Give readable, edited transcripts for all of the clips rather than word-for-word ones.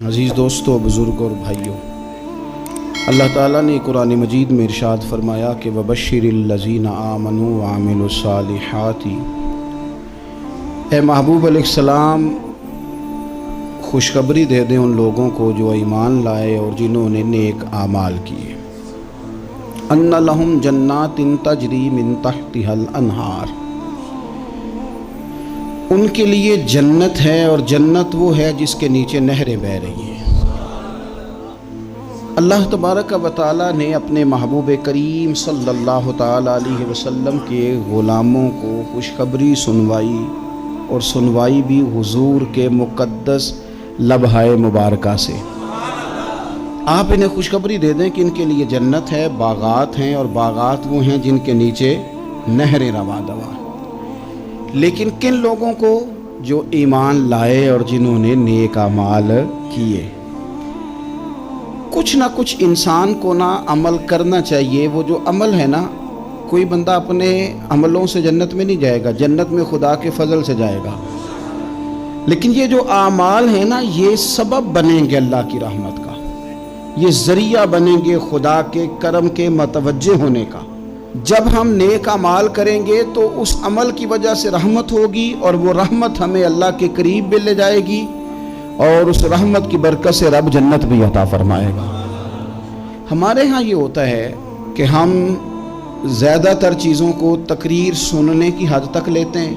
عزیز دوستو، بزرگ اور بھائیوں، اللہ تعالیٰ نے قرآن مجید میں ارشاد فرمایا کہ وَبَشِّرِ الَّذِينَ آمَنُوا وَعَمِلُوا الصَّالِحَاتِ، اے محبوب علیہ السلام خوشخبری دے دیں ان لوگوں کو جو ایمان لائے اور جنہوں نے نیک اعمال کیے، اَنَّ لَهُمْ جَنَّاتٍ تَجْرِي مِن تَحْتِهَا الْأَنْهَارُ، ان کے لیے جنت ہے اور جنت وہ ہے جس کے نیچے نہریں بہہ رہی ہیں۔ اللہ تبارک و تعالیٰ نے اپنے محبوب کریم صلی اللہ تعالیٰ علیہ وسلم کے غلاموں کو خوشخبری سنوائی، اور سنوائی بھی حضور کے مقدس لبہائے مبارکہ سے۔ آپ انہیں خوشخبری دے دیں کہ ان کے لیے جنت ہے، باغات ہیں، اور باغات وہ ہیں جن کے نیچے نہریں رواں دواں۔ لیکن کن لوگوں کو؟ جو ایمان لائے اور جنہوں نے نیک اعمال کیے۔ کچھ نہ کچھ انسان کو نہ عمل کرنا چاہیے۔ وہ جو عمل ہے نا، کوئی بندہ اپنے عملوں سے جنت میں نہیں جائے گا، جنت میں خدا کے فضل سے جائے گا۔ لیکن یہ جو اعمال ہیں نا، یہ سبب بنیں گے اللہ کی رحمت کا، یہ ذریعہ بنیں گے خدا کے کرم کے متوجہ ہونے کا۔ جب ہم نیک اعمال کریں گے تو اس عمل کی وجہ سے رحمت ہوگی، اور وہ رحمت ہمیں اللہ کے قریب بھی لے جائے گی، اور اس رحمت کی برکت سے رب جنت بھی عطا فرمائے گا۔ ہمارے ہاں یہ ہوتا ہے کہ ہم زیادہ تر چیزوں کو تقریر سننے کی حد تک لیتے ہیں،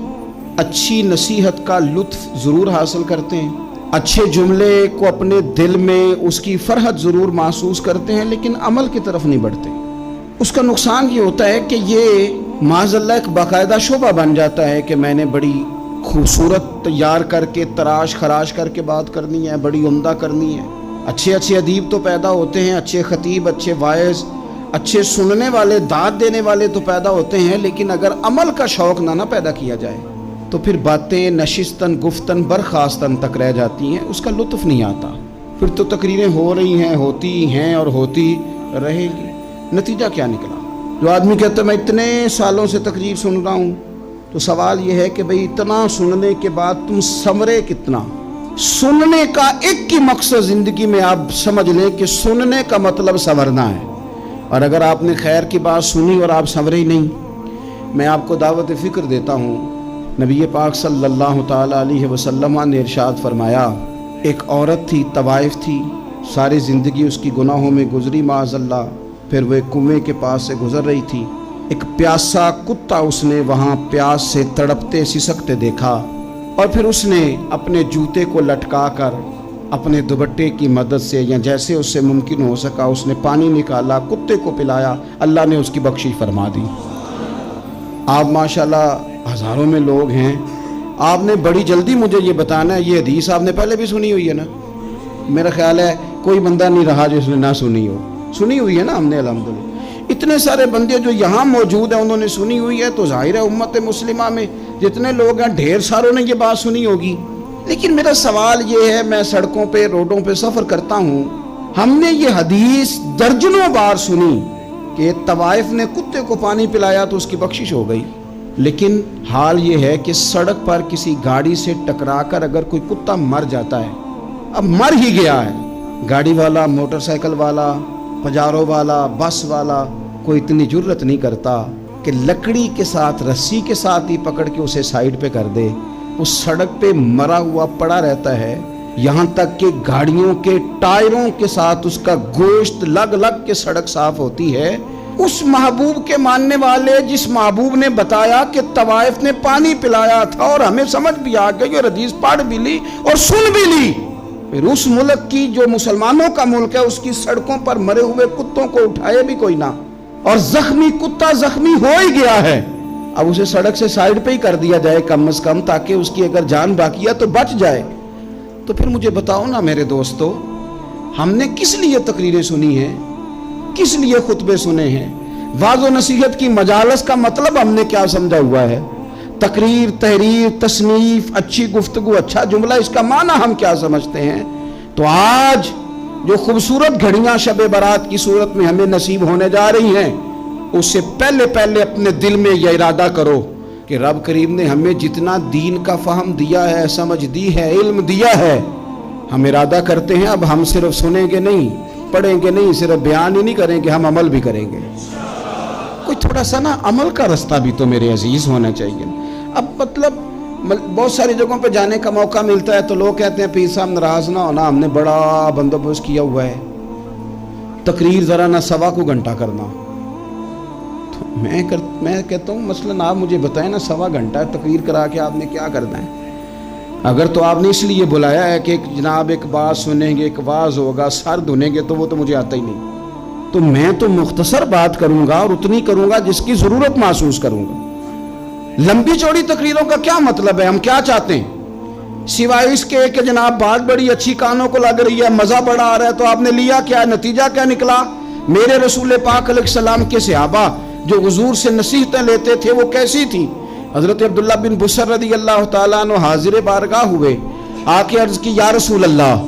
اچھی نصیحت کا لطف ضرور حاصل کرتے ہیں، اچھے جملے کو اپنے دل میں اس کی فرحت ضرور محسوس کرتے ہیں، لیکن عمل کی طرف نہیں بڑھتے۔ اس کا نقصان یہ ہوتا ہے کہ یہ معاذ اللہ ایک باقاعدہ شعبہ بن جاتا ہے کہ میں نے بڑی خوبصورت تیار کر کے تراش خراش کر کے بات کرنی ہے، بڑی عمدہ کرنی ہے۔ اچھے ادیب تو پیدا ہوتے ہیں، اچھے خطیب، اچھے واعظ، اچھے سننے والے، داد دینے والے تو پیدا ہوتے ہیں، لیکن اگر عمل کا شوق نہ پیدا کیا جائے تو پھر باتیں نشستن گفتن برخاستن تک رہ جاتی ہیں، اس کا لطف نہیں آتا۔ پھر تو تقریریں ہو رہی ہیں، ہوتی ہیں اور ہوتی رہے گی۔ نتیجہ کیا نکلا؟ جو آدمی کہتا ہے میں اتنے سالوں سے تقریر سن رہا ہوں، تو سوال یہ ہے کہ بھئی اتنا سننے کے بعد تم سمرے کتنا؟ سننے کا ایک ہی مقصد زندگی میں آپ سمجھ لیں کہ سننے کا مطلب سنورنا ہے، اور اگر آپ نے خیر کی بات سنی اور آپ سنورے ہی نہیں، میں آپ کو دعوت فکر دیتا ہوں۔ نبی پاک صلی اللہ تعالیٰ علیہ وسلم نے ارشاد فرمایا، ایک عورت تھی، طوائف تھی، ساری زندگی اس کی گناہوں میں گزری معاذ اللہ۔ پھر وہ ایک کنویں کے پاس سے گزر رہی تھی، ایک پیاسا کتا اس نے وہاں پیاس سے تڑپتے سسکتے دیکھا، اور پھر اس نے اپنے جوتے کو لٹکا کر اپنے دوپٹے کی مدد سے یا جیسے اس سے ممکن ہو سکا اس نے پانی نکالا، کتے کو پلایا، اللہ نے اس کی بخشش فرما دی۔ آپ ماشاءاللہ ہزاروں میں لوگ ہیں، آپ نے بڑی جلدی مجھے یہ بتانا ہے، یہ حدیث آپ نے پہلے بھی سنی ہوئی ہے نا؟ میرا خیال ہے کوئی بندہ نہیں رہا جس نے نہ سنی ہو۔ سنی ہوئی ہے نا ہم نے الحمدللہ۔ اتنے سارے بندے جو یہاں موجود ہیں انہوں نے سنی ہوئی ہے، تو ظاہر ہے امت مسلمہ میں جتنے لوگ ہیں ڈھیر ساروں نے یہ بات سنی ہوگی۔ لیکن میرا سوال یہ ہے، میں سڑکوں پہ روڈوں پہ سفر کرتا ہوں، ہم نے یہ حدیث درجنوں بار سنی کہ طوائف نے کتے کو پانی پلایا تو اس کی بخشش ہو گئی، لیکن حال یہ ہے کہ سڑک پر کسی گاڑی سے ٹکرا کر اگر کوئی کتا مر جاتا ہے، اب مر ہی گیا ہے، گاڑی والا، موٹر سائیکل والا، پجاروں والا، بس والا کوئی اتنی جرت نہیں کرتا کہ لکڑی کے ساتھ، رسی کے ساتھ ہی پکڑ کے اسے سائیڈ پہ کر دے۔ اس سڑک پہ مرا ہوا پڑا رہتا ہے، یہاں تک کہ گاڑیوں کے ٹائروں کے ساتھ اس کا گوشت لگ لگ کے سڑک صاف ہوتی ہے۔ اس محبوب کے ماننے والے، جس محبوب نے بتایا کہ طوائف نے پانی پلایا تھا، اور ہمیں سمجھ بھی آ گئی اور حدیث پڑھ بھی لی اور سن بھی لی، پھر اس ملک کی جو مسلمانوں کا ملک ہے اس کی سڑکوں پر مرے ہوئے کتوں کو اٹھائے بھی کوئی نہ، اور زخمی کتا زخمی ہو ہی گیا ہے، اب اسے سڑک سے سائیڈ پہ ہی کر دیا جائے کم از کم، تاکہ اس کی اگر جان باقی ہے تو بچ جائے۔ تو پھر مجھے بتاؤ نا میرے دوستو، ہم نے کس لیے تقریریں سنی ہیں؟ کس لیے خطبے سنے ہیں؟ واعظ و نصیحت کی مجالس کا مطلب ہم نے کیا سمجھا ہوا ہے؟ تقریر، تحریر، تصنیف، اچھی گفتگو، اچھا جملہ، اس کا معنی ہم کیا سمجھتے ہیں؟ تو آج جو خوبصورت گھڑیاں شب برات کی صورت میں ہمیں نصیب ہونے جا رہی ہیں، اس سے پہلے اپنے دل میں یہ ارادہ کرو کہ رب کریم نے ہمیں جتنا دین کا فہم دیا ہے، سمجھ دی ہے، علم دیا ہے، ہم ارادہ کرتے ہیں اب ہم صرف سنیں گے نہیں، پڑھیں گے نہیں، صرف بیان ہی نہیں کریں گے، ہم عمل بھی کریں گے۔ کوئی تھوڑا سا نا عمل کا رستہ بھی تو میرے عزیز ہونا چاہیے۔ اب مطلب بہت ساری جگہوں پہ جانے کا موقع ملتا ہے تو لوگ کہتے ہیں پیر صاحب ناراض نہ ہونا، ہم نے بڑا بندوبست کیا ہوا ہے، تقریر ذرا نہ 1.25 گھنٹہ کرنا۔ تو میں کہتا ہوں مثلاً آپ مجھے بتائیں نا 1.25 گھنٹہ تقریر کرا کے آپ نے کیا کرنا ہے؟ اگر تو آپ نے اس لیے بلایا ہے کہ جناب ایک بات سنیں گے، ایک واعظ ہوگا، سر دھنیں گے، تو وہ تو مجھے آتا ہی نہیں۔ تو میں تو مختصر بات کروں گا اور اتنی کروں گا جس کی ضرورت محسوس کروں گا۔ لمبی چوڑی تقریروں کا کیا مطلب ہے؟ ہم کیا چاہتے ہیں سوائے اس کے کہ جناب بات بڑی اچھی کانوں کو لگ رہی ہے، مزہ بڑا آ رہا ہے، تو آپ نے لیا کیا؟ نتیجہ کیا نکلا؟ میرے رسول پاک علیہ السلام کے صحابہ جو حضور سے نصیحتیں لیتے تھے وہ کیسی تھی؟ حضرت عبداللہ بن بسر رضی اللہ تعالیٰ عنہ حاضر بارگاہ ہوئے، آ کے عرض کی یا رسول اللہ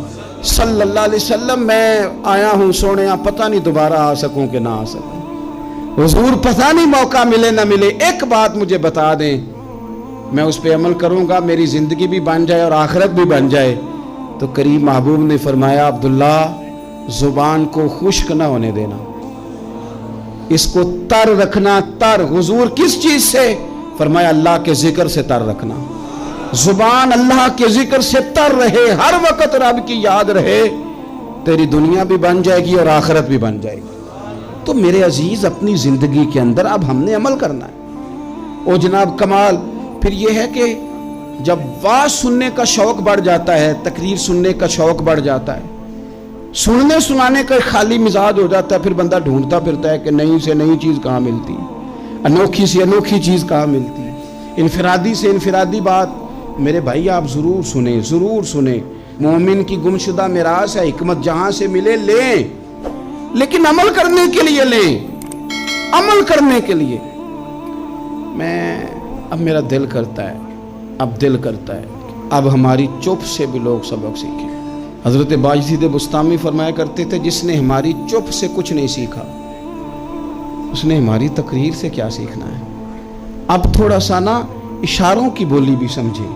صلی اللہ علیہ وسلم، میں آیا ہوں سونے، پتہ نہیں دوبارہ آ سکوں کہ نہ آ سکوں، حضور پتہ نہیں موقع ملے نہ ملے، ایک بات مجھے بتا دیں، میں اس پہ عمل کروں گا، میری زندگی بھی بن جائے اور آخرت بھی بن جائے۔ تو کریم محبوب نے فرمایا عبداللہ زبان کو خشک نہ ہونے دینا، اس کو تر رکھنا۔ تر حضور کس چیز سے؟ فرمایا اللہ کے ذکر سے تر رکھنا، زبان اللہ کے ذکر سے تر رہے، ہر وقت رب کی یاد رہے، تیری دنیا بھی بن جائے گی اور آخرت بھی بن جائے گی۔ تو میرے عزیز اپنی زندگی کے اندر اب ہم نے عمل کرنا ہے۔ اور جناب کمال پھر یہ ہے کہ جب واعظ سننے کا شوق بڑھ جاتا ہے، تقریر سننے کا شوق بڑھ جاتا ہے، سننے سنانے کا خالی مزاج ہو جاتا ہے، پھر بندہ ڈھونڈتا پھرتا ہے کہ نئی سے نئی چیز کہاں ملتی ہے، انوکھی سے انوکھی چیز کہاں ملتی ہے، انفرادی سے انفرادی بات۔ میرے بھائی آپ ضرور سنیں، ضرور سنیں، مومن کی گمشدہ میراث ہے، حکمت جہاں سے ملے لیں، لیکن عمل کرنے کے لیے لیں، عمل کرنے کے لیے۔ اب میرا دل کرتا ہے اب ہماری چپ سے بھی لوگ سبق سیکھیں۔ حضرت باجزید بستامی فرمایا کرتے تھے جس نے ہماری چپ سے کچھ نہیں سیکھا اس نے ہماری تقریر سے کیا سیکھنا ہے۔ اب تھوڑا سا نا اشاروں کی بولی بھی سمجھیں،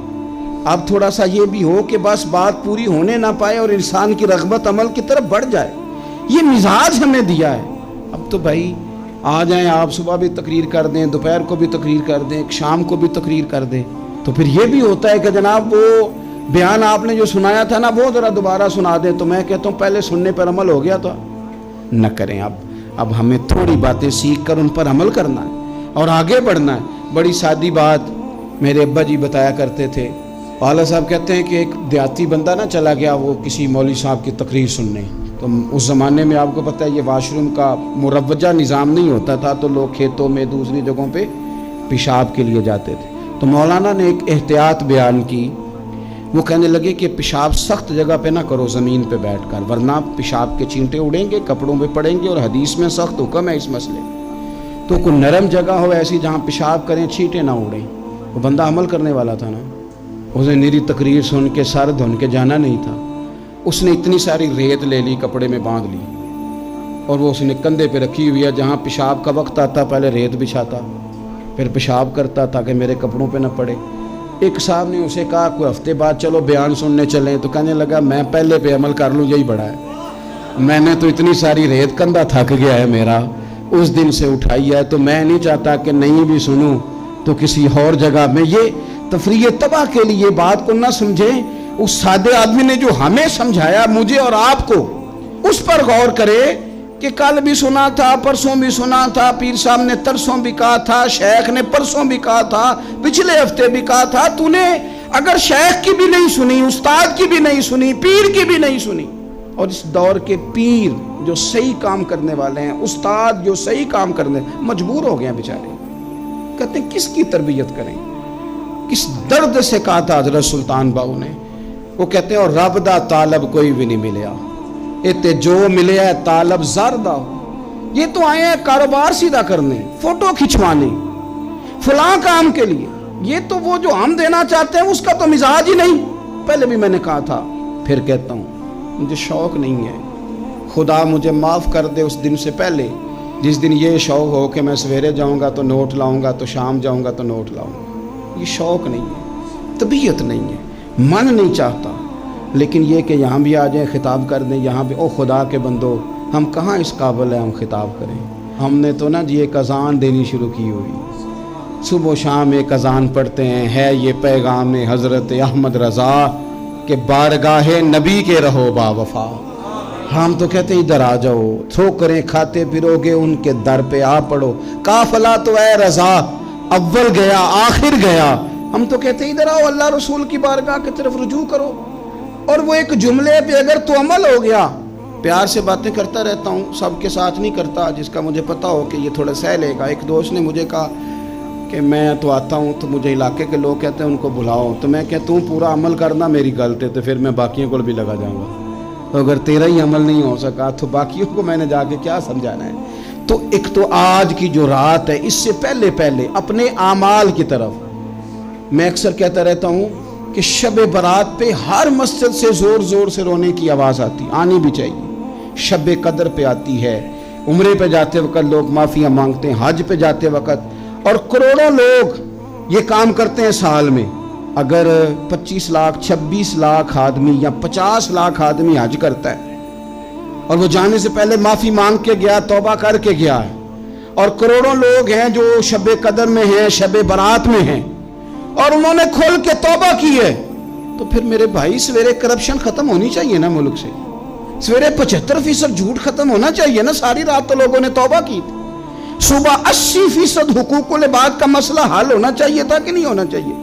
اب تھوڑا سا یہ بھی ہو کہ بس بات پوری ہونے نہ پائے اور انسان کی رغبت عمل کی طرف بڑھ جائے، یہ مزاج ہمیں دیا ہے۔ اب تو بھائی آ جائیں آپ، صبح بھی تقریر کر دیں، دوپہر کو بھی تقریر کر دیں، شام کو بھی تقریر کر دیں، تو پھر یہ بھی ہوتا ہے کہ جناب وہ بیان آپ نے جو سنایا تھا نا وہ ذرا دوبارہ سنا دیں۔ تو میں کہتا ہوں پہلے سننے پر عمل ہو گیا تو نہ کریں۔ اب ہمیں تھوڑی باتیں سیکھ کر ان پر عمل کرنا ہے اور آگے بڑھنا ہے۔ بڑی سادی بات میرے ابا جی بتایا کرتے تھے، والا صاحب کہتے ہیں کہ ایک دیہاتی بندہ نہ چلا گیا وہ کسی مولوی صاحب کی تقریر سننے، تو اس زمانے میں آپ کو پتہ ہے یہ واش روم کا مروجہ نظام نہیں ہوتا تھا، تو لوگ کھیتوں میں دوسری جگہوں پہ پیشاب کے لیے جاتے تھے۔ تو مولانا نے ایک احتیاط بیان کی، وہ کہنے لگے کہ پیشاب سخت جگہ پہ نہ کرو زمین پہ بیٹھ کر، ورنہ پیشاب کے چینٹے اڑیں گے، کپڑوں پہ پڑیں گے، اور حدیث میں سخت حکم ہے اس مسئلے۔ تو کوئی نرم جگہ ہو ایسی جہاں پیشاب کریں چھینٹے نہ اڑیں۔ وہ بندہ عمل کرنے والا تھا نا، اسے میری تقریر سن کے سر دھن کے جانا نہیں تھا، اس نے اتنی ساری ریت لے لی، کپڑے میں باندھ لی، اور وہ اس نے کندھے پہ رکھی ہوئی ہے، جہاں پیشاب کا وقت آتا پہلے ریت بچھاتا، پھر پیشاب کرتا تاکہ میرے کپڑوں پہ نہ پڑے۔ ایک صاحب نے اسے کہا کوئی ہفتے بعد چلو بیان سننے چلیں، تو کہنے لگا میں پہلے پہ عمل کر لوں یہی بڑا ہے، میں نے تو اتنی ساری ریت کندھا تھک گیا ہے میرا، اس دن سے اٹھائی ہے، تو میں نہیں چاہتا کہ نہیں بھی سنوں تو کسی اور جگہ میں۔ یہ تفریح تباہ کے لیے بات کو نہ سمجھیں، اس سادے آدمی نے جو ہمیں سمجھایا مجھے اور آپ کو، اس پر غور کرے کہ کل بھی سنا تھا، پرسوں بھی سنا تھا، پیر صاحب نے ترسوں بھی کہا تھا، شیخ نے پرسوں بھی کہا تھا، پچھلے ہفتے بھی کہا تھا۔ تو نے اگر شیخ کی بھی نہیں سنی، استاد کی بھی نہیں سنی، پیر کی بھی نہیں سنی، اور اس دور کے پیر جو صحیح کام کرنے والے ہیں، استاد جو صحیح کام کرنے، مجبور ہو گئے ہیں بیچارے، کہتے ہیں کس کی تربیت کریں، کس درد سے کہا تھا حضرت سلطان باؤ نے، وہ کہتے ہیں اور رب دا طالب کوئی بھی نہیں ملیا، اتے جو ملے ہے طالب زردہ ہو۔ یہ تو آئے ہیں کاروبار سیدھا کرنے، فوٹو کھچوانے، فلاں کام کے لیے، یہ تو وہ جو ہم دینا چاہتے ہیں اس کا تو مزاج ہی نہیں۔ پہلے بھی میں نے کہا تھا، پھر کہتا ہوں مجھے شوق نہیں ہے، خدا مجھے معاف کر دے اس دن سے پہلے جس دن یہ شوق ہو کہ میں سویرے جاؤں گا تو نوٹ لاؤں گا، تو شام جاؤں گا تو نوٹ لاؤں گا۔ یہ شوق نہیں ہے، طبیعت نہیں ہے، من نہیں چاہتا۔ لیکن یہ کہ یہاں بھی آ جائیں خطاب کر دیں یہاں بھی، او خدا کے بندو ہم کہاں اس قابل ہیں ہم خطاب کریں؟ ہم نے تو نا جی ایک اذان دینی شروع کی ہوئی، صبح و شام ایک اذان پڑھتے ہیں، ہے یہ پیغام حضرت احمد رضا کہ بارگاہ نبی کے رہو با وفا۔ ہم تو کہتے ہیں ادھر آ جاؤ، ٹھوکریں کھاتے پھرو گے ان کے در پہ آ پڑو، قافلہ تو اے رضا اول گیا آخر گیا۔ ہم تو کہتے ہیں ادھر آؤ، اللہ رسول کی بارگاہ کی طرف رجوع کرو۔ اور وہ ایک جملے پہ اگر تو عمل ہو گیا، پیار سے باتیں کرتا رہتا ہوں، سب کے ساتھ نہیں کرتا، جس کا مجھے پتا ہو کہ یہ تھوڑا سہ لے گا۔ ایک دوست نے مجھے کہا کہ میں تو آتا ہوں تو مجھے علاقے کے لوگ کہتے ہیں ان کو بلاؤ، تو میں کہتا ہوں پورا عمل کرنا میری غلط ہے، تو پھر میں باقیوں کو بھی لگا جاؤں گا، تو اگر تیرا ہی عمل نہیں ہو سکا تو باقیوں کو میں نے جا کے کیا سمجھانا ہے؟ تو ایک تو آج کی جو رات ہے، اس سے پہلے اپنے اعمال کی طرف میں اکثر کہتا رہتا ہوں کہ شب برات پہ ہر مسجد سے زور زور سے رونے کی آواز آنی بھی چاہیے۔ شب قدر پہ آتی ہے، عمرے پہ جاتے وقت لوگ معافیاں مانگتے ہیں، حج پہ جاتے وقت، اور کروڑوں لوگ یہ کام کرتے ہیں سال میں۔ اگر 25 لاکھ 26 لاکھ آدمی یا 50 لاکھ آدمی حج کرتا ہے اور وہ جانے سے پہلے معافی مانگ کے گیا، توبہ کر کے گیا ہے، اور کروڑوں لوگ ہیں جو شب قدر میں ہیں، شب برات میں ہیں، اور انہوں نے کھل کے توبہ کی ہے، تو پھر میرے بھائی سویرے کرپشن ختم ہونی چاہیے نا ملک سے، سویرے 75% جھوٹ ختم ہونا چاہیے نا۔ ساری رات تو لوگوں نے توبہ کی تھی، صبح 80% حقوق العباد کا مسئلہ حل ہونا چاہیے تھا کہ نہیں ہونا چاہیے؟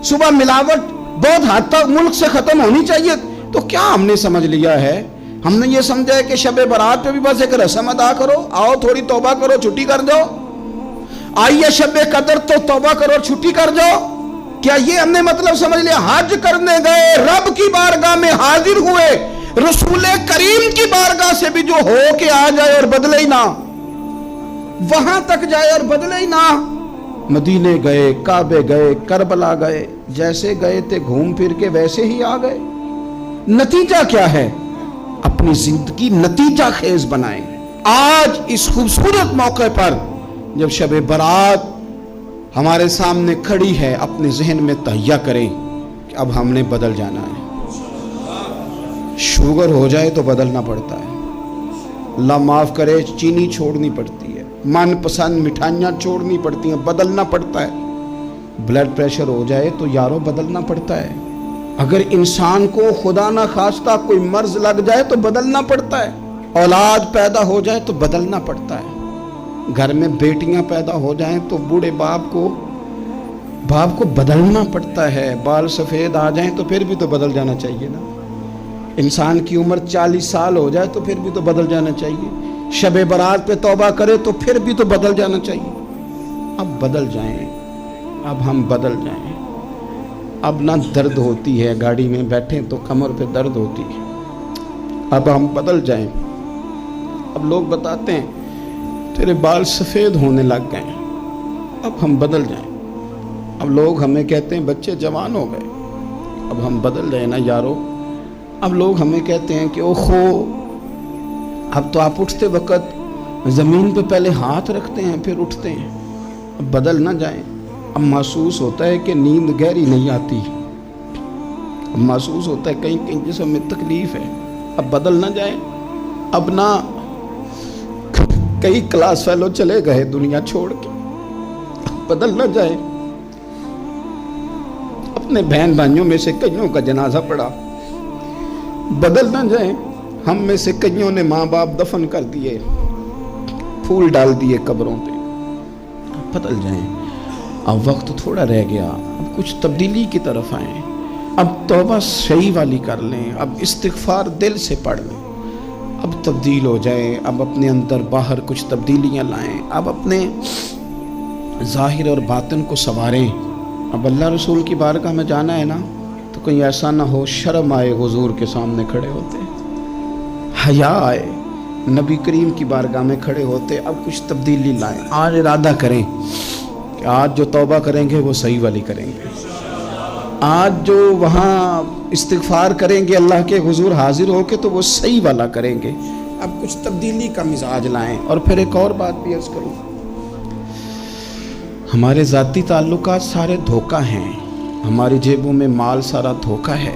صبح ملاوٹ بہت حد تک ملک سے ختم ہونی چاہیے۔ تو کیا ہم نے سمجھ لیا ہے؟ ہم نے یہ سمجھا ہے کہ شب برات پہ بھی بس ایک رسم ادا کرو، آؤ تھوڑی توبہ کرو چھٹی کر جاؤ، آئیے شب قدر تو توبہ کرو چھٹی کر جاؤ۔ کیا یہ ہم نے مطلب سمجھ لیا؟ حج کرنے گئے، رب کی بارگاہ میں حاضر ہوئے، رسول کریم کی بارگاہ سے بھی جو ہو کے آ جائے اور بدلے ہی نہ، وہاں تک جائے اور بدلے ہی نہ۔ مدینے گئے، کعبے گئے، کربلا گئے، جیسے گئے تھے گھوم پھر کے ویسے ہی آ گئے۔ نتیجہ کیا ہے؟ اپنی زندگی نتیجہ خیز بنائیں۔ آج اس خوبصورت موقع پر جب شب برات ہمارے سامنے کھڑی ہے، اپنے ذہن میں تہیہ کریں کہ اب ہم نے بدل جانا ہے۔ شوگر ہو جائے تو بدلنا پڑتا ہے، اللہ معاف کرے چینی چھوڑنی پڑتی ہے، من پسند مٹھائیاں چھوڑنی پڑتی ہیں، بدلنا پڑتا ہے۔ بلڈ پریشر ہو جائے تو یارو بدلنا پڑتا ہے۔ اگر انسان کو خدا نہ خواستہ کوئی مرض لگ جائے تو بدلنا پڑتا ہے۔ اولاد پیدا ہو جائے تو بدلنا پڑتا ہے۔ گھر میں بیٹیاں پیدا ہو جائیں تو بوڑھے باپ کو بدلنا پڑتا ہے۔ بال سفید آ جائیں تو پھر بھی تو بدل جانا چاہیے نا۔ انسان کی عمر 40 سال ہو جائے تو پھر بھی تو بدل جانا چاہیے۔ شب برات پہ توبہ کرے تو پھر بھی تو بدل جانا چاہیے۔ اب بدل جائیں، اب ہم بدل جائیں۔ اب نہ درد ہوتی ہے، گاڑی میں بیٹھیں تو کمر پہ درد ہوتی ہے، اب ہم بدل جائیں۔ اب لوگ بتاتے ہیں تیرے بال سفید ہونے لگ گئے، اب ہم بدل جائیں۔ اب لوگ ہمیں کہتے ہیں بچے جوان ہو گئے، اب ہم بدل جائیں نا یارو۔ اب لوگ ہمیں کہتے ہیں کہ اوہو اب تو آپ اٹھتے وقت زمین پہ پہلے ہاتھ رکھتے ہیں پھر اٹھتے ہیں، اب بدل نہ جائیں۔ اب محسوس ہوتا ہے کہ نیند گہری نہیں آتی، اب محسوس ہوتا ہے کہیں کہیں جسم میں تکلیف ہے، اب بدل نہ جائیں۔ اب نہ کئی کلاس فیلو چلے گئے دنیا چھوڑ کے، بدل نہ جائیں۔ اپنے بہن بھائیوں میں سے کئیوں کا جنازہ پڑا، بدل نہ جائیں۔ ہم میں سے کئیوں نے ماں باپ دفن کر دیے، پھول ڈال دیے قبروں پہ، بدل جائیں۔ اب وقت تھوڑا رہ گیا، اب کچھ تبدیلی کی طرف آئیں، اب توبہ صحیح والی کر لیں، اب استغفار دل سے پڑھ لیں، اب تبدیل ہو جائیں، اب اپنے اندر باہر کچھ تبدیلیاں لائیں، اب اپنے ظاہر اور باطن کو سنواریں۔ اب اللہ رسول کی بارگاہ میں جانا ہے نا، تو کہیں ایسا نہ ہو شرم آئے حضور کے سامنے کھڑے ہوتے، حیا آئے نبی کریم کی بارگاہ میں کھڑے ہوتے۔ اب کچھ تبدیلی لائیں، آج ارادہ کریں کہ آج جو توبہ کریں گے وہ صحیح والی کریں گے، آج جو وہاں استغفار کریں گے اللہ کے حضور حاضر ہو کے تو وہ صحیح والا کریں گے۔ اب کچھ تبدیلی کا مزاج لائیں۔ اور پھر ایک اور بات بھی عرض کروں، ہمارے ذاتی تعلقات سارے دھوکہ ہیں، ہماری جیبوں میں مال سارا دھوکہ ہے،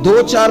2, 4,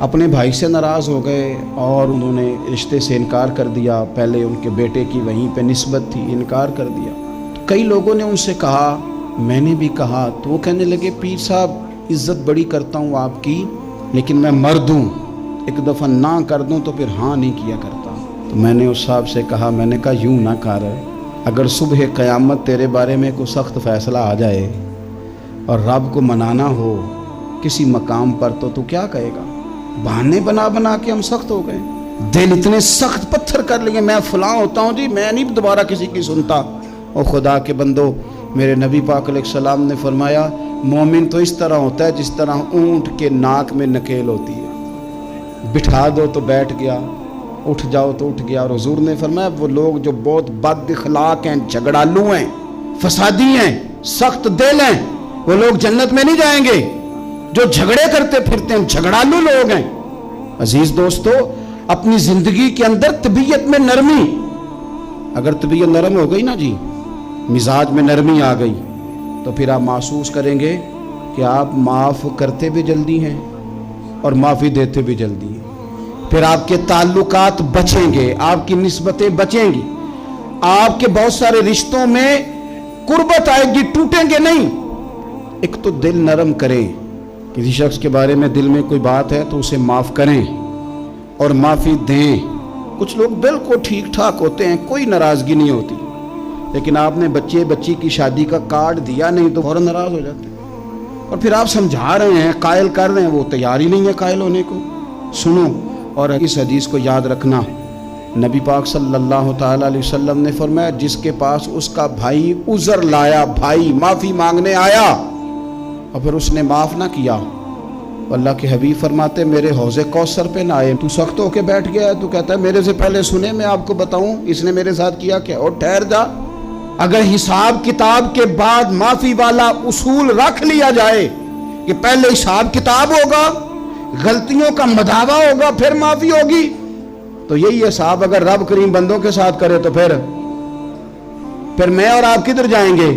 اپنے بھائی سے ناراض ہو گئے اور انہوں نے رشتے سے انکار کر دیا. پہلے ان کے بیٹے کی وہیں پہ نسبت تھی, انکار کر دیا. کئی لوگوں نے ان سے کہا, میں نے بھی کہا, تو وہ کہنے لگے پیر صاحب عزت بڑی کرتا ہوں آپ کی, لیکن میں مرد ہوں, ایک دفعہ نہ کر دوں تو پھر ہاں نہیں کیا کرتا. تو میں نے اس صاحب سے کہا, میں نے کہا یوں نہ کر, اگر صبح قیامت تیرے بارے میں کوئی سخت فیصلہ آ جائے اور رب کو منانا ہو کسی مقام پر تو کیا کہے گا؟ بہانے بنا بنا کے ہم سخت ہو گئے, دل اتنے سخت پتھر کر لیے, میں فلاں ہوتا ہوں جی, میں نہیں دوبارہ کسی کی سنتا. اور خدا کے بندو, میرے نبی پاک علیہ السلام نے فرمایا مومن تو اس طرح ہوتا ہے جس طرح اونٹ کے ناک میں نکیل ہوتی ہے, بٹھا دو تو بیٹھ گیا, اٹھ جاؤ تو اٹھ گیا. اور حضور نے فرمایا وہ لوگ جو بہت بد اخلاق ہیں, جھگڑالو ہیں, فسادی ہیں, سخت دل ہیں, وہ لوگ جنت میں نہیں جائیں گے. جو جھگڑے کرتے پھرتے ہیں جھگڑالو لوگ ہیں. عزیز دوستو, اپنی زندگی کے اندر طبیعت میں نرمی, اگر طبیعت نرم ہو گئی نا جی, مزاج میں نرمی آ گئی, تو پھر آپ محسوس کریں گے کہ آپ معاف کرتے بھی جلدی ہیں اور معافی دیتے بھی جلدی ہیں. پھر آپ کے تعلقات بچیں گے, آپ کی نسبتیں بچیں گی, آپ کے بہت سارے رشتوں میں قربت آئے گی, ٹوٹیں گے نہیں. ایک تو دل نرم کریں, کسی شخص کے بارے میں دل میں کوئی بات ہے تو اسے معاف کریں اور معافی دیں. کچھ لوگ بالکل ٹھیک ٹھاک ہوتے ہیں, کوئی ناراضگی نہیں ہوتی, لیکن آپ نے بچی کی شادی کا کارڈ دیا نہیں تو فوراً ناراض ہو جاتے ہیں. اور پھر آپ سمجھا رہے ہیں, قائل کر رہے ہیں, وہ تیار ہی نہیں ہے قائل ہونے کو. سنو, اور اس حدیث کو یاد رکھنا, نبی پاک صلی اللہ تعالیٰ علیہ وسلم نے فرمایا جس کے پاس اس کا بھائی عذر لایا, بھائی معافی مانگنے آیا اور پھر اس نے معاف نہ کیا, اللہ کے حبیب فرماتے میرے حوض کوثر پہ نہ آئے. تو سخت ہو کے بیٹھ گیا ہے, تو کہتا ہے میرے سے پہلے سنے, میں آپ کو بتاؤں اس نے میرے ساتھ کیا کیا. اور ٹھہر جا, اگر حساب کتاب کے بعد معافی والا اصول رکھ لیا جائے کہ پہلے حساب کتاب ہوگا, غلطیوں کا مداوع ہوگا, پھر معافی ہوگی, تو یہی حساب اگر رب کریم بندوں کے ساتھ کرے تو پھر میں اور آپ کدھر جائیں گے؟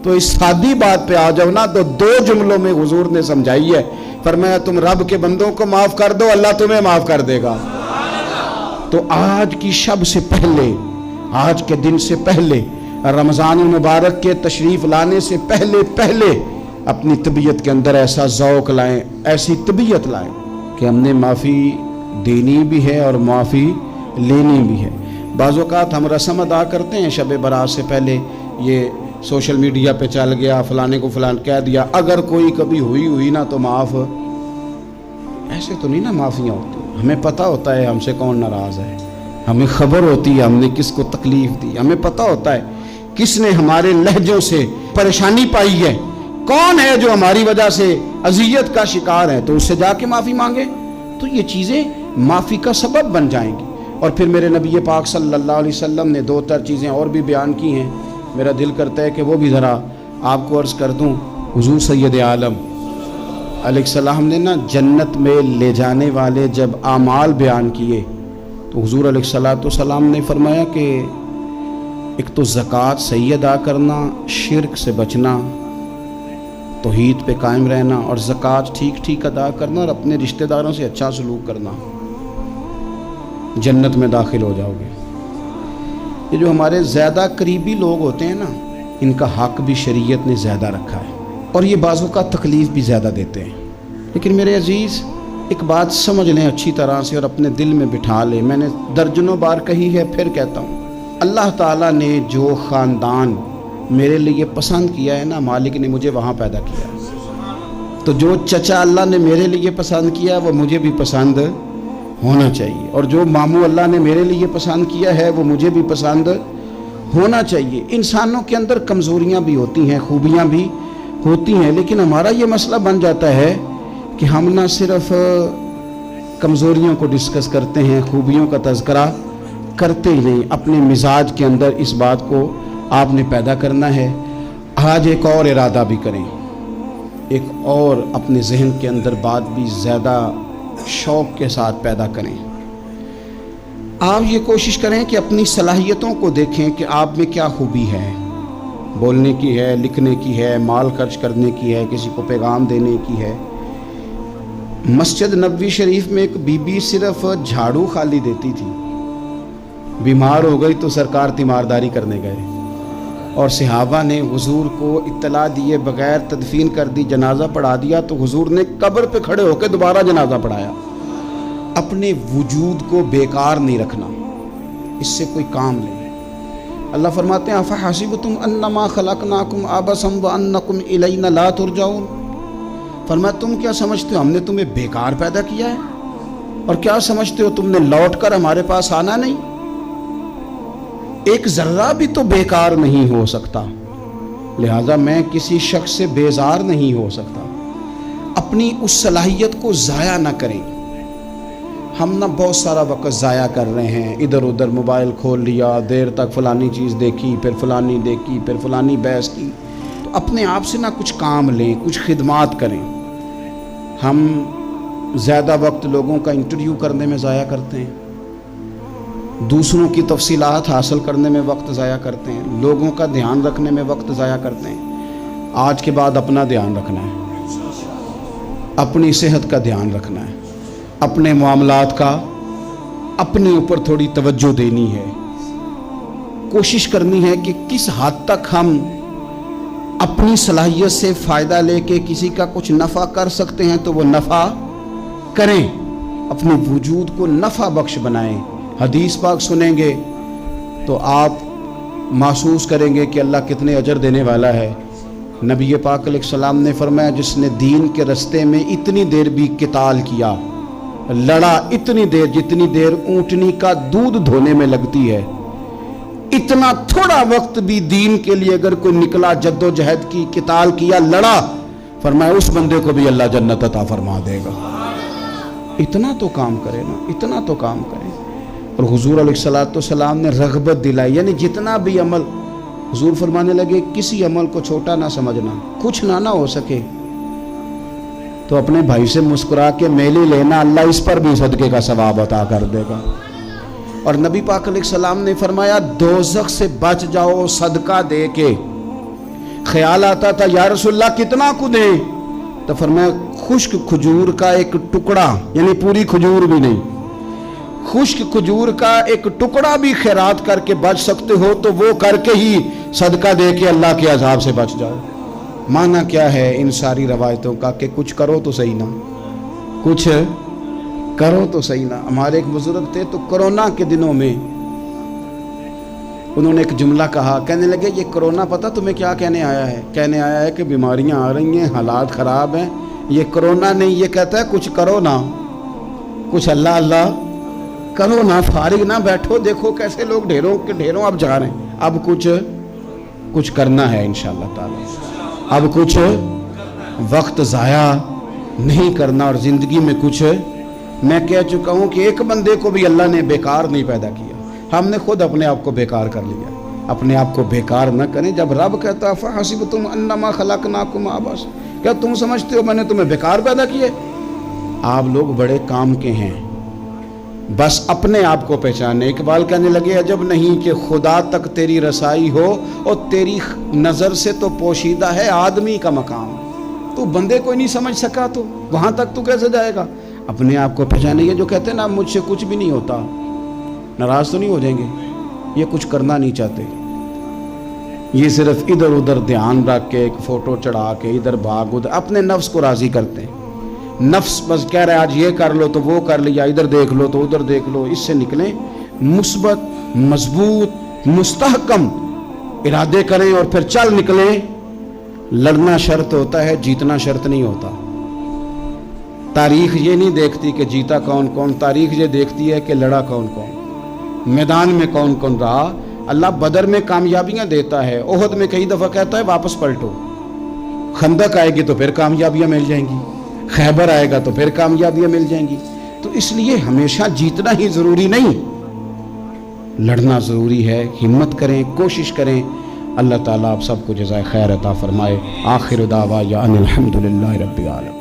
تو اس سادی بات پہ آ جاؤ نا, تو 2 جملوں میں حضور نے سمجھائی ہے. فرمایا تم رب کے بندوں کو معاف کر دو, اللہ تمہیں معاف کر دے گا. تو آج کی شب سے پہلے, آج کے دن سے پہلے, رمضان المبارک کے تشریف لانے سے پہلے اپنی طبیعت کے اندر ایسا ذوق لائیں, ایسی طبیعت لائیں کہ ہم نے معافی دینی بھی ہے اور معافی لینی بھی ہے. بعض اوقات ہم رسم ادا کرتے ہیں شب برات سے پہلے, یہ سوشل میڈیا پہ چل گیا, فلانے کو فلان کہہ دیا, اگر کوئی کبھی ہوئی نا تو معاف. ایسے تو نہیں نا معافیاں ہوتی. ہمیں پتہ ہوتا ہے ہم سے کون ناراض ہے, ہمیں خبر ہوتی ہے ہم نے کس کو تکلیف دی, ہمیں پتہ ہوتا ہے کس نے ہمارے لہجوں سے پریشانی پائی ہے, کون ہے جو ہماری وجہ سے اذیت کا شکار ہے, تو اس سے جا کے معافی مانگے, تو یہ چیزیں معافی کا سبب بن جائیں گی. اور پھر میرے نبی پاک صلی اللہ علیہ وسلم نے 2-4 چیزیں اور بھی بیان کی ہیں, میرا دل کرتا ہے کہ وہ بھی ذرا آپ کو عرض کر دوں. حضور سید عالم علیہ السلام نے نا جنت میں لے جانے والے جب اعمال بیان کیے تو حضور علیہ السلام نے فرمایا کہ ایک تو زکوٰۃ صحیح ادا کرنا, شرک سے بچنا, توحید پہ قائم رہنا, اور زکوٰۃ ٹھیک ادا کرنا, اور اپنے رشتہ داروں سے اچھا سلوک کرنا, جنت میں داخل ہو جاؤ گے. یہ جو ہمارے زیادہ قریبی لوگ ہوتے ہیں نا, ان کا حق بھی شریعت نے زیادہ رکھا ہے, اور یہ بعضوں کا تکلیف بھی زیادہ دیتے ہیں. لیکن میرے عزیز ایک بات سمجھ لیں اچھی طرح سے اور اپنے دل میں بٹھا لیں, میں نے درجنوں بار کہی ہے, پھر کہتا ہوں, اللہ تعالیٰ نے جو خاندان میرے لیے پسند کیا ہے نا, مالک نے مجھے وہاں پیدا کیا ہے, تو جو چچا اللہ نے میرے لیے پسند کیا وہ مجھے بھی پسند ہونا چاہیے, اور جو ماموں اللہ نے میرے لیے پسند کیا ہے وہ مجھے بھی پسند ہونا چاہیے. انسانوں کے اندر کمزوریاں بھی ہوتی ہیں, خوبیاں بھی ہوتی ہیں, لیکن ہمارا یہ مسئلہ بن جاتا ہے کہ ہم نہ صرف کمزوریوں کو ڈسکس کرتے ہیں, خوبیوں کا تذکرہ کرتے ہی نہیں. اپنے مزاج کے اندر اس بات کو آپ نے پیدا کرنا ہے. آج ایک اور ارادہ بھی کریں, ایک اور اپنے ذہن کے اندر بات بھی زیادہ شوق کے ساتھ پیدا کریں. آپ یہ کوشش کریں کہ اپنی صلاحیتوں کو دیکھیں کہ آپ میں کیا خوبی ہے, بولنے کی ہے, لکھنے کی ہے, مال خرچ کرنے کی ہے, کسی کو پیغام دینے کی ہے. مسجد نبوی شریف میں ایک بی بی صرف جھاڑو خالی دیتی تھی، بیمار ہو گئی تو سرکار تیمارداری کرنے گئے اور صحابہ نے حضور کو اطلاع دیے بغیر تدفین کر دی، جنازہ پڑھا دیا، تو حضور نے قبر پہ کھڑے ہو کے دوبارہ جنازہ پڑھایا۔ اپنے وجود کو بیکار نہیں رکھنا، اس سے کوئی کام نہیں۔ اللہ فرماتے ہیں افحسبتم انما خلقناکم عبثا وانکم الینا لا ترجعون، فرمایا تم کیا سمجھتے ہو ہم نے تمہیں بیکار پیدا کیا ہے، اور کیا سمجھتے ہو تم نے لوٹ کر ہمارے پاس آنا نہیں؟ ایک ذرہ بھی تو بیکار نہیں ہو سکتا، لہذا میں کسی شخص سے بیزار نہیں ہو سکتا۔ اپنی اس صلاحیت کو ضائع نہ کریں۔ ہم نہ بہت سارا وقت ضائع کر رہے ہیں، ادھر ادھر موبائل کھول لیا، دیر تک فلانی چیز دیکھی، پھر فلانی دیکھی، پھر فلانی بحث کی۔ تو اپنے آپ سے نہ کچھ کام لیں، کچھ خدمات کریں۔ ہم زیادہ وقت لوگوں کا انٹرویو کرنے میں ضائع کرتے ہیں، دوسروں کی تفصیلات حاصل کرنے میں وقت ضائع کرتے ہیں، لوگوں کا دھیان رکھنے میں وقت ضائع کرتے ہیں۔ آج کے بعد اپنا دھیان رکھنا ہے، اپنی صحت کا دھیان رکھنا ہے، اپنے معاملات کا اپنے اوپر تھوڑی توجہ دینی ہے، کوشش کرنی ہے کہ کس حد تک ہم اپنی صلاحیت سے فائدہ لے کے کسی کا کچھ نفع کر سکتے ہیں تو وہ نفع کریں، اپنے وجود کو نفع بخش بنائیں۔ حدیث پاک سنیں گے تو آپ محسوس کریں گے کہ اللہ کتنے اجر دینے والا ہے۔ نبی پاک علیہ السلام نے فرمایا جس نے دین کے رستے میں اتنی دیر بھی قتال کیا، لڑا اتنی دیر جتنی دیر اونٹنی کا دودھ دھونے میں لگتی ہے، اتنا تھوڑا وقت بھی دین کے لیے اگر کوئی نکلا، جد و جہد کی، قتال کیا، لڑا، فرمایا اس بندے کو بھی اللہ جنت عطا فرما دے گا۔ اتنا تو کام کرے نا، اتنا تو کام کرے۔ اور حضور علیہ السلام نے رغبت دلائی، یعنی جتنا بھی عمل، حضور فرمانے لگے کسی عمل کو چھوٹا نہ سمجھنا، کچھ نہ ہو سکے تو اپنے بھائی سے مسکرا کے میلی لینا، اللہ اس پر بھی صدقے کا ثواب عطا کر دے گا۔ اور نبی پاک علیہ السلام نے فرمایا دوزخ سے بچ جاؤ صدقہ دے کے۔ خیال آتا تھا یا رسول اللہ کتنا کو دیں؟ تو فرمایا خشک کھجور کا ایک ٹکڑا، یعنی پوری کھجور بھی نہیں، خشک کھجور کا ایک ٹکڑا بھی خیرات کر کے بچ سکتے ہو تو وہ کر کے ہی صدقہ دے کے اللہ کے عذاب سے بچ جاؤ۔ معنی کیا ہے ان ساری روایتوں کا کہ کچھ کرو تو صحیح نا، کچھ کرو تو صحیح نا۔ ہمارے ایک بزرگ تھے تو کرونا کے دنوں میں انہوں نے ایک جملہ کہا، کہنے لگے یہ کرونا پتہ تمہیں کیا کہنے آیا ہے؟ کہنے آیا ہے کہ بیماریاں آ رہی ہیں، حالات خراب ہیں، یہ کرونا نہیں، یہ کہتا ہے کچھ کرو نا، کچھ اللہ اللہ کرو نا، فارغ نہ بیٹھو، دیکھو کیسے لوگ ڈھیروں کے ڈھیروں اب جا رہے ہیں، اب کچھ کرنا ہے انشاءاللہ تعالی، اب کچھ وقت ضائع نہیں کرنا اور زندگی میں کچھ۔ میں کہہ چکا ہوں کہ ایک بندے کو بھی اللہ نے بیکار نہیں پیدا کیا، ہم نے خود اپنے آپ کو بیکار کر لیا۔ اپنے آپ کو بیکار نہ کریں۔ جب رب کہتا ہے فحسبتم انما خلقناکم عبثا، کیا تم سمجھتے ہو میں نے تمہیں بیکار پیدا کیے؟ آپ لوگ بڑے کام کے ہیں، بس اپنے آپ کو پہچانے۔ اقبال کہنے لگے عجب نہیں کہ خدا تک تیری رسائی ہو اور تیری نظر سے تو پوشیدہ ہے آدمی کا مقام، تو بندے کو نہیں سمجھ سکا تو وہاں تک تو کیسے جائے گا؟ اپنے آپ کو پہچانے۔ یہ جو کہتے ہیں نا مجھ سے کچھ بھی نہیں ہوتا، ناراض تو نہیں ہو جائیں گے؟ یہ کچھ کرنا نہیں چاہتے، یہ صرف ادھر ادھر دھیان رکھ کے ایک فوٹو چڑھا کے ادھر بھاگ ادھر اپنے نفس کو راضی کرتے ہیں۔ نفس بس کہہ رہا ہے آج یہ کر لو تو وہ کر لیا، ادھر دیکھ لو تو ادھر دیکھ لو۔ اس سے نکلیں، مثبت مضبوط مستحکم ارادے کریں اور پھر چل نکلیں۔ لڑنا شرط ہوتا ہے، جیتنا شرط نہیں ہوتا۔ تاریخ یہ نہیں دیکھتی کہ جیتا کون کون، تاریخ یہ دیکھتی ہے کہ لڑا کون کون، میدان میں کون کون رہا۔ اللہ بدر میں کامیابیاں دیتا ہے، احد میں کئی دفعہ کہتا ہے واپس پلٹو، خندق آئے گی تو پھر کامیابیاں مل جائیں گی، خیبر آئے گا تو پھر کامیابیاں مل جائیں گی۔ تو اس لیے ہمیشہ جیتنا ہی ضروری نہیں، لڑنا ضروری ہے۔ ہمت کریں، کوشش کریں۔ اللہ تعالیٰ آپ سب کو جزائے خیر عطا فرمائے۔ آخر دعوانا ان الحمدللہ رب العالمین۔